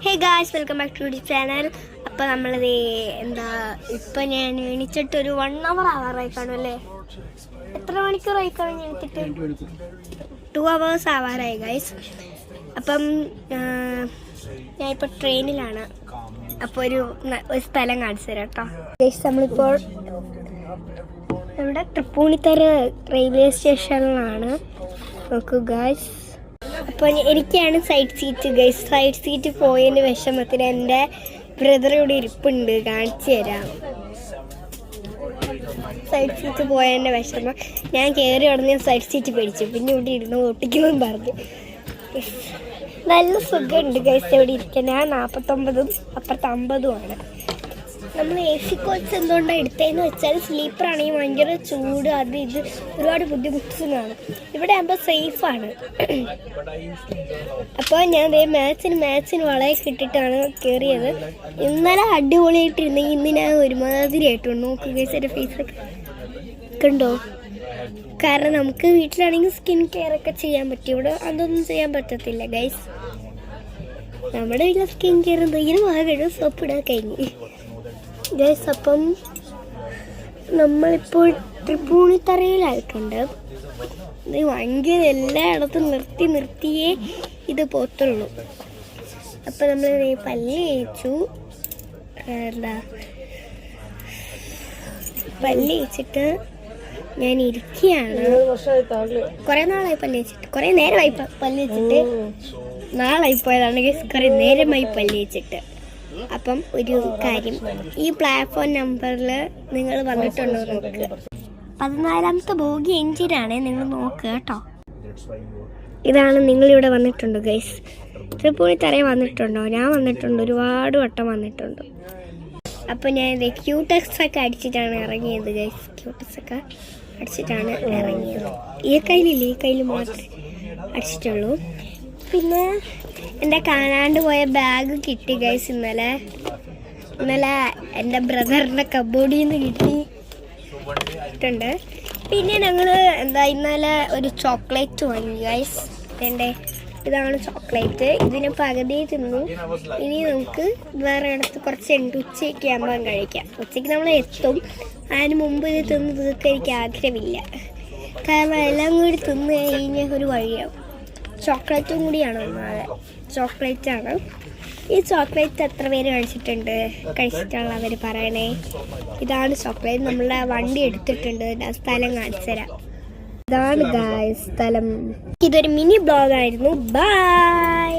Hey guys, welcome back to the channel. അപ്പോൾ നമ്മളത് ഇപ്പം ഞാൻ എണീച്ചിട്ടൊരു 1 hour ആവാറായി കാണും അല്ലേ? എത്ര മണിക്കൂറായി കാണും എണീച്ചിട്ട്? 2 hours ആവാറായി ഗായ്സ്. അപ്പം ഞാനിപ്പോൾ ട്രെയിനിലാണ്. അപ്പോൾ ഒരു സ്ഥലം കാണിച്ചു തരാം കേട്ടോ ഗായ്സ്. നമ്മളിപ്പോൾ നമ്മുടെ തൃപ്പൂണിത്തറ റെയിൽവേ സ്റ്റേഷനിലാണ്. നോക്കൂ ഗായ്സ്. അപ്പോൾ എനിക്കാണ് side seat guys. Side seat പോയതിന് വിഷമത്തിന് എൻ്റെ ബ്രദർ ഇവിടെ ഇരിപ്പുണ്ട്, കാണിച്ചു തരാം. സൈഡ് സീറ്റ് പോയതിൻ്റെ വിഷമം ഞാൻ കയറി ഉടനെ സൈഡ് സീറ്റ് പിടിച്ചു. പിന്നെ ഇവിടെ ഇരുന്ന് ഒട്ടിക്കുമെന്ന് പറഞ്ഞു. നല്ല സുഖമുണ്ട് ഗൈസ് ഇവിടെ ഇരിക്കാൻ. ഞാൻ 49ഉം അപ്പുറത്ത് 50ഉമാണ്. നമ്മൾ AC കോച്ച് എന്തുകൊണ്ടാണ് എടുത്തതെന്ന് വെച്ചാൽ സ്ലീപ്പറാണെങ്കിൽ ഭയങ്കര ചൂട്, അത് ഇത് ഒരുപാട് ബുദ്ധിമുട്ടും കാണും. ഇവിടെ ആകുമ്പോൾ സേഫാണ്. അപ്പോൾ ഞാൻ മാത്സിന് വളയൊക്കെ ഇട്ടിട്ടാണ് കയറിയത്. ഇന്നലെ അടിപൊളിയായിട്ടിരുന്നെങ്കിൽ ഇന്ന് ഞാൻ ഒരുമാതിരി ആയിട്ടുണ്ട്. നോക്കുക ഗൈസ്, എൻ്റെ ഫേസൊക്കെ ഉണ്ടോ? കാരണം നമുക്ക് വീട്ടിലാണെങ്കിൽ സ്കിൻ കെയർ ഒക്കെ ചെയ്യാൻ പറ്റും. ഇവിടെ അതൊന്നും ചെയ്യാൻ പറ്റത്തില്ല ഗൈസ്. നമ്മുടെ വീട്ടിലെ സ്കിൻ കെയർ എന്തെങ്കിലും വാങ്ങണം, സോപ്പ് ഇടാൻ കഴിഞ്ഞ് ഗൈസ്. അപ്പം നമ്മളിപ്പോൾ തൃപ്പൂണിത്തറയിലായിട്ടുണ്ട്. ഇത് ഭയങ്കര എല്ലായിടത്തും നിർത്തിയേ ഇത് പോത്തുള്ളൂ. അപ്പം നമ്മൾ പല്ല് തേച്ചു. പല്ല് തേച്ചിട്ട് ഞാൻ ഇരിക്കുകയാണ്. കുറേ നാളായി പല്ല് തേച്ചിട്ട്, കുറേ നേരമായി പല്ല് തേച്ചിട്ട്. നാളായി പോയതാണ് ഗൈസ്, കുറേ നേരമായി പല്ല് തേച്ചിട്ട്. അപ്പം ഒരു കാര്യം, ഈ പ്ലാറ്റ്ഫോം നമ്പറിൽ നിങ്ങൾ വന്നിട്ടുണ്ടോ നോക്കുക. 14ാമത്തെ ബോഗി എഞ്ചിനാണ്, നിങ്ങൾ നോക്കുക കേട്ടോ. ഇതാണ്, നിങ്ങളിവിടെ വന്നിട്ടുണ്ടോ ഗൈസ്? തൃപ്പൂണിത്തറയിൽ വന്നിട്ടുണ്ടോ? ഞാൻ വന്നിട്ടുണ്ട്, ഒരുപാട് വട്ടം വന്നിട്ടുണ്ട്. അപ്പോൾ ഞാൻ ഇത് ക്യൂടെക്സ് ഒക്കെ അടിച്ചിട്ടാണ് ഇറങ്ങിയത് ഗൈസ്. ക്യൂടെക്സ് ഒക്കെ അടിച്ചിട്ടാണ് ഇറങ്ങിയത്. ഈ കയ്യിൽ മാത്രമേ അടിച്ചിട്ടുള്ളൂ. പിന്നെ എൻ്റെ കാണാണ്ട് പോയ ബാഗ് കിട്ടി ഗൈസ്. ഇന്നലെ എൻ്റെ ബ്രദറിൻ്റെ കബോർഡിൽ നിന്ന് കിട്ടിയിട്ടുണ്ട്. പിന്നെ ഞങ്ങൾ ഇന്നലെ ഒരു ചോക്ലേറ്റ് വാങ്ങി ഗൈസ്. ഇതാണ് ചോക്ലേറ്റ്. ഇതിന് പകുതി തിന്നു. ഇനി നമുക്ക് വേറെ ഇടത്ത് കുറച്ചുണ്ട്. ഉച്ചയ്ക്ക് ആകുമ്പോൾ കഴിക്കാം. ഉച്ചയ്ക്ക് നമ്മൾ എത്തും. അതിന് മുമ്പ് ഇത് തിന്ന് തീർക്കാൻ എനിക്ക് ആഗ്രഹമില്ല. കാരണം എല്ലാം കൂടി തിന്ന് കഴിഞ്ഞാൽ ഒരു വഴിയാവും. ചോക്ലേറ്റും കൂടിയാണ് ഒന്നാമത്. ചോക്ലേറ്റാണ്. ഈ ചോക്ലേറ്റ് എത്ര പേര് കഴിച്ചിട്ടുള്ളവർ പറയണേ. ഇതാണ് ചോക്ലേറ്റ്. നമ്മളുടെ വണ്ടി എടുത്തിട്ടുണ്ട്. സ്ഥലം കാണിച്ചു തരാം. ഇതാണ് ഗായ്സ് സ്ഥലം. ഇതൊരു മിനി ബ്ലോഗായിരുന്നു. ബൈ.